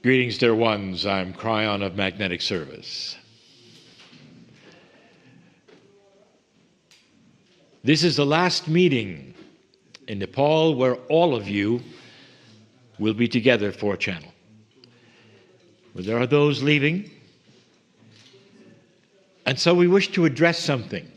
Greetings, dear ones. I'm Kryon of Magnetic Service. This is the last meeting in Nepal where all of you will be together for a channel. But there are those leaving, and so we wish to address something.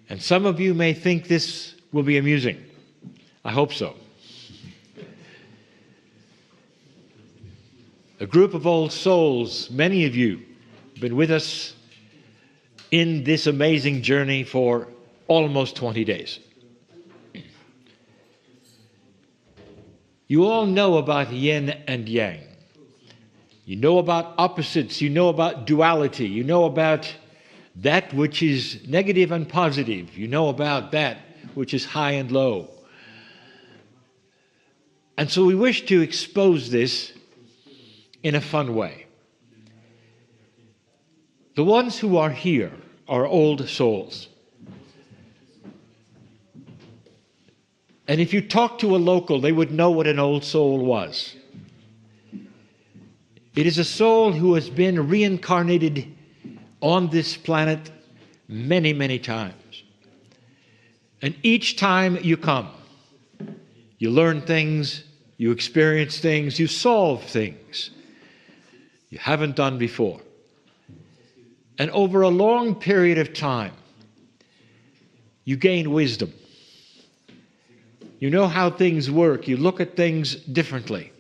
And some of you may think this will be amusing. I hope so. A group of old souls, many of you, have been with us in this amazing journey for almost 20 days. You all know about yin and yang. You know about opposites. You know about duality. You know about that which is negative and positive. You know about that which is high and low. And so we wish to expose this in a fun way. The ones who are here are old souls. And if you talk to a local, they would know what an old soul was. It is a soul who has been reincarnated on this planet many, many times. And each time you come, you learn things, you experience things, you solve things you haven't done before. And over a long period of time, you gain wisdom. You know how things work. You look at things differently.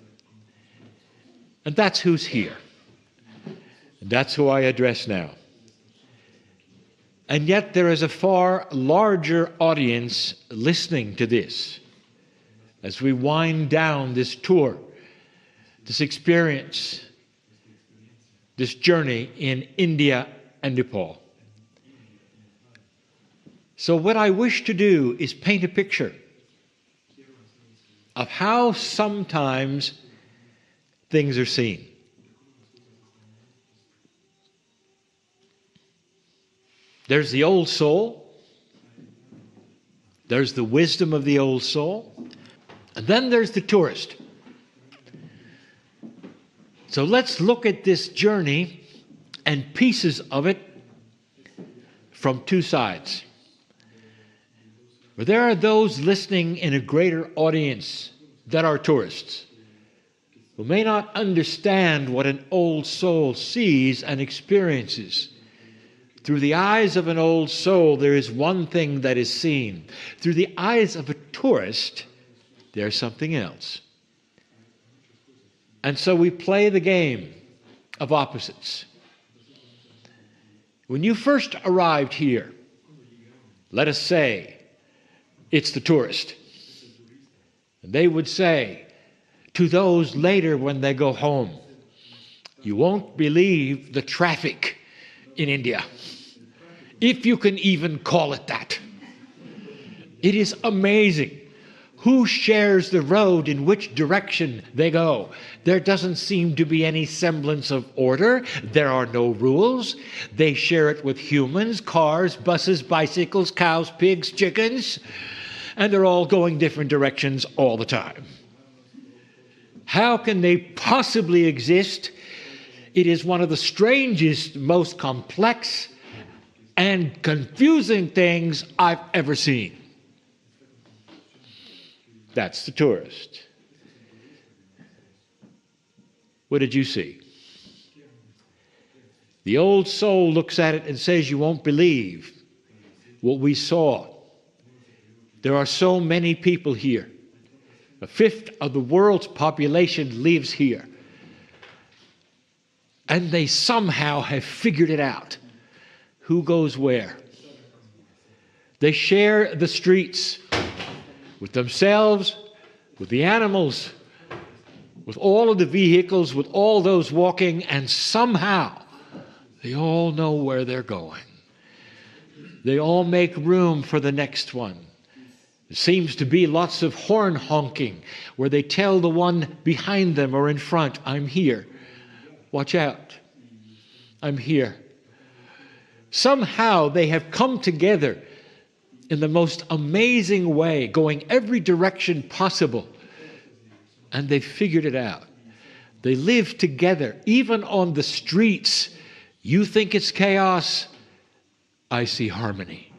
And that's who's here. And that's who I address now. And yet there is a far larger audience listening to this as we wind down this tour, this experience, this journey in India and Nepal. So what I wish to do is paint a picture of how sometimes things are seen. There's the old soul. There's the wisdom of the old soul. And then there's the tourist. So let's look at this journey and pieces of it from two sides. But there are those listening in a greater audience that are tourists who may not understand what an old soul sees and experiences. Through the eyes of an old soul, there is one thing that is seen. Through the eyes of a tourist, there's something else. And so we play the game of opposites. When you first arrived here, let us say it's the tourist. And they would say to those later when they go home, you won't believe the traffic in India, if you can even call it that. It is amazing. Who shares the road in which direction they go? There doesn't seem to be any semblance of order. There are no rules. They share it with humans, cars, buses, bicycles, cows, pigs, chickens, and they're all going different directions all the time. How can they possibly exist? It is one of the strangest, most complex and confusing things I've ever seen. That's the tourist. What did you see? The old soul looks at it and says, you won't believe what we saw. There are so many people here. A fifth of the world's population lives here. And they somehow have figured it out. Who goes where? They share the streets with themselves, with the animals, with all of the vehicles, with all those walking, and somehow they all know where they're going. They all make room for the next one. There seems to be lots of horn honking where they tell the one behind them or in front, I'm here. Watch out. I'm here. Somehow they have come together in the most amazing way, going every direction possible. And they've figured it out. They live together, even on the streets. You think it's chaos, I see harmony.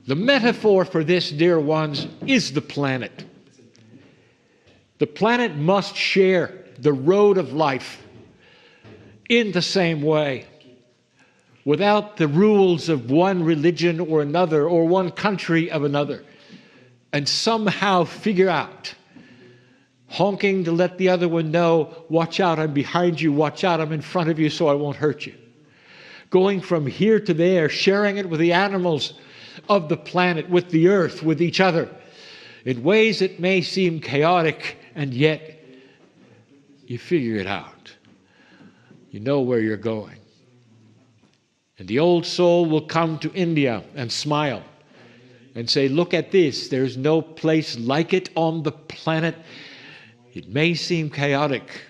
The metaphor for this, dear ones, is the planet. The planet must share the road of life in the same way, without the rules of one religion or another, or one country of another, and somehow figure out, honking to let the other one know, watch out, I'm behind you, watch out, I'm in front of you so I won't hurt you. Going from here to there, sharing it with the animals of the planet, with the earth, with each other, in ways that may seem chaotic, and yet you figure it out. You know where you're going. And the old soul will come to India and smile and say, look at this, there's no place like it on the planet. It may seem chaotic,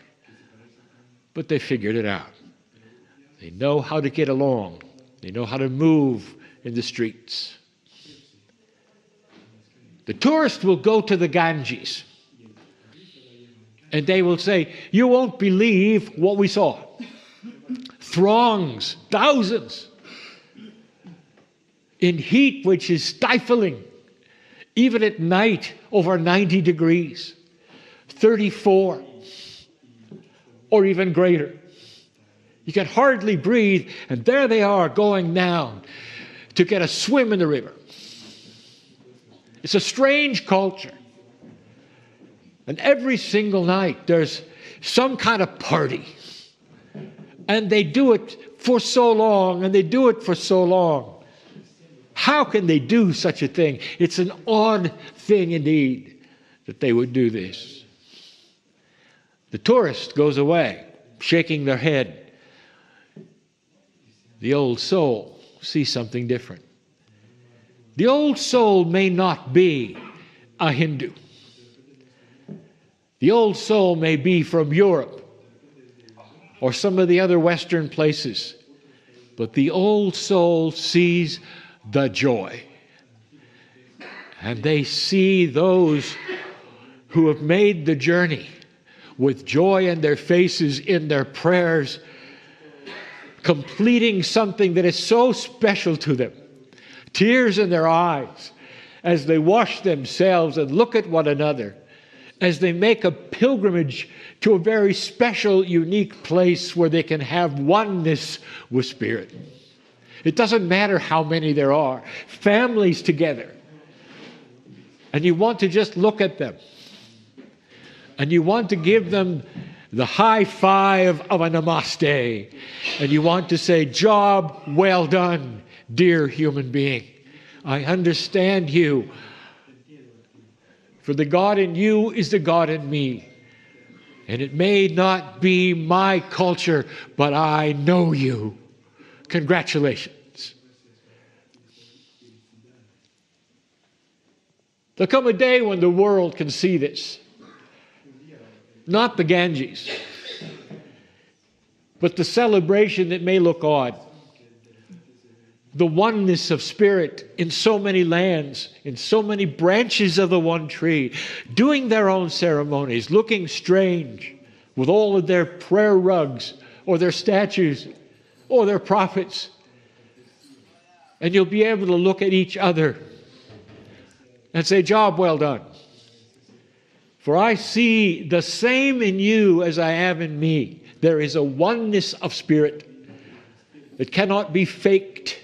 but they figured it out. They know how to get along. They know how to move in the streets. The tourist will go to the Ganges and they will say, you won't believe what we saw. Throngs, thousands, in heat which is stifling, even at night over 90 degrees, 34, or even greater. You can hardly breathe, and there they are going down to get a swim in the river. It's a strange culture. And every single night there's some kind of party. And they do it for so long, and they do it for so long. How can they do such a thing? It's an odd thing indeed that they would do this. The tourist goes away, shaking their head. The old soul sees something different. The old soul may not be a Hindu. The old soul may be from Europe or some of the other Western places. But the old soul sees the joy. And they see those who have made the journey with joy in their faces, in their prayers, completing something that is so special to them. Tears in their eyes as they wash themselves and look at one another, as they make a pilgrimage to a very special, unique place where they can have oneness with Spirit. It doesn't matter how many there are, families together. And you want to just look at them. And you want to give them the high five of a namaste. And you want to say, job well done, dear human being. I understand you. For the God in you is the God in me. And it may not be my culture, but I know you. Congratulations. There'll come a day when the world can see this. Not the Ganges, but the celebration that may look odd. The oneness of Spirit in so many lands, in so many branches of the one tree, doing their own ceremonies, looking strange with all of their prayer rugs or their statues or their prophets. And you'll be able to look at each other and say, job well done. For I see the same in you as I have in me. There is a oneness of Spirit that cannot be faked.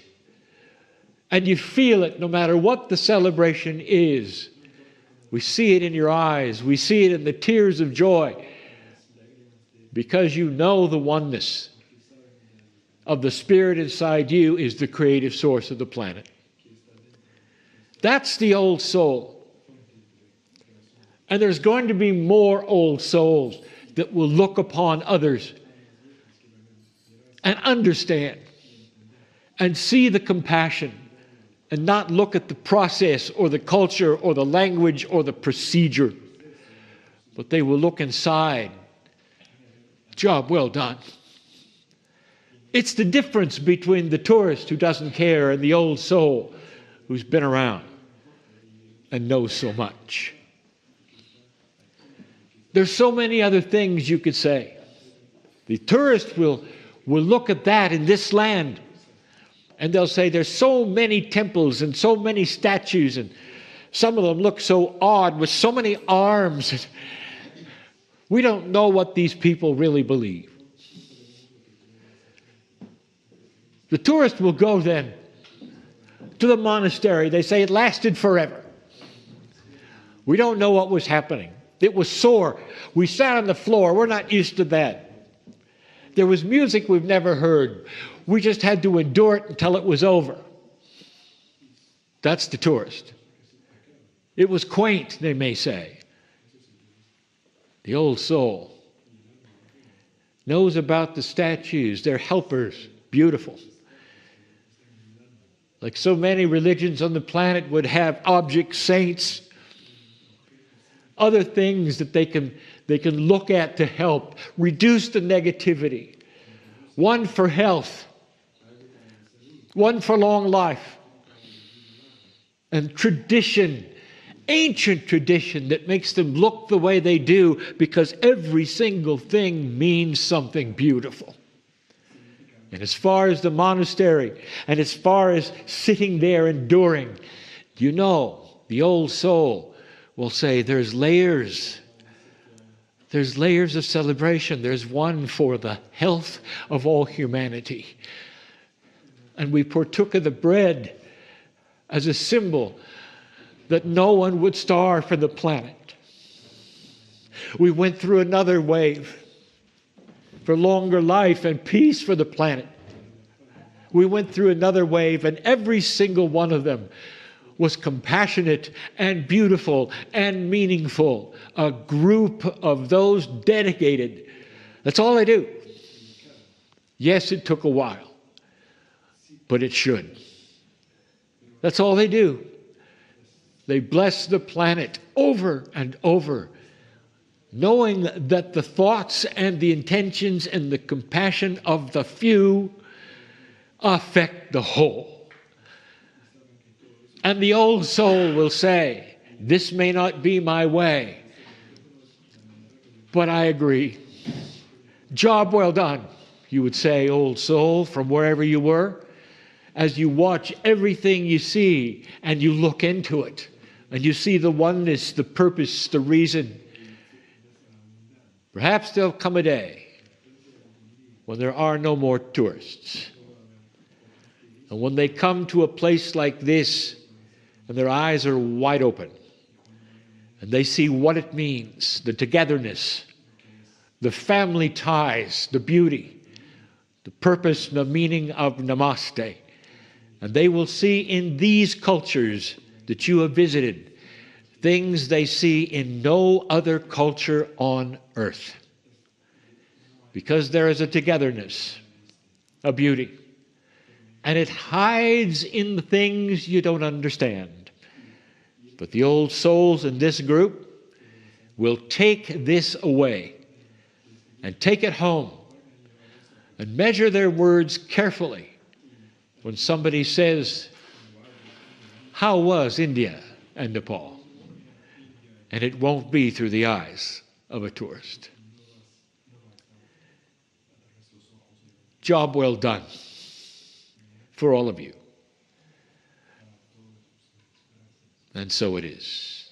And you feel it no matter what the celebration is. We see it in your eyes. We see it in the tears of joy. Because you know the oneness of the Spirit inside you is the creative source of the planet. That's the old soul. And there's going to be more old souls that will look upon others and understand and see the compassion and not look at the process or the culture or the language or the procedure, but they will look inside. Job well done. It's the difference between the tourist who doesn't care and the old soul who's been around and knows so much. There's so many other things you could say. The tourist will look at that in this land, and they'll say there's so many temples and so many statues, and some of them look so odd with so many arms. We don't know what these people really believe. The tourist will go then to the monastery. They say it lasted forever. We don't know what was happening. It was sore. We sat on the floor. We're not used to that. There was music we've never heard. We just had to endure it until it was over. That's the tourist. It was quaint, they may say. The old soul knows about the statues. They're helpers. Beautiful. Like so many religions on the planet would have object saints, other things that they can look at to help reduce the negativity. One for health, one for long life, and tradition, ancient tradition that makes them look the way they do, because every single thing means something beautiful. And as far as the monastery, and as far as sitting there enduring, you know, the old soul will say there's layers. There's layers of celebration. There's one for the health of all humanity. And we partook of the bread as a symbol that no one would starve for the planet. We went through another wave for longer life and peace for the planet. We went through another wave, and every single one of them was compassionate and beautiful and meaningful. A group of those dedicated. That's all they do. Yes, it took a while, but it should. That's all they do. They bless the planet over and over, knowing that the thoughts and the intentions and the compassion of the few affect the whole. And the old soul will say, this may not be my way, but I agree. Job well done, you would say, old soul, from wherever you were, as you watch everything you see and you look into it, and you see the oneness, the purpose, the reason. Perhaps there'll come a day when there are no more tourists. And when they come to a place like this, and their eyes are wide open, and they see what it means, the togetherness, the family ties, the beauty, the purpose, the meaning of Namaste. And they will see in these cultures that you have visited things they see in no other culture on earth. Because there is a togetherness, a beauty. And it hides in the things you don't understand. But the old souls in this group will take this away and take it home and measure their words carefully when somebody says, how was India and Nepal? And it won't be through the eyes of a tourist. Job well done for all of you. And so it is.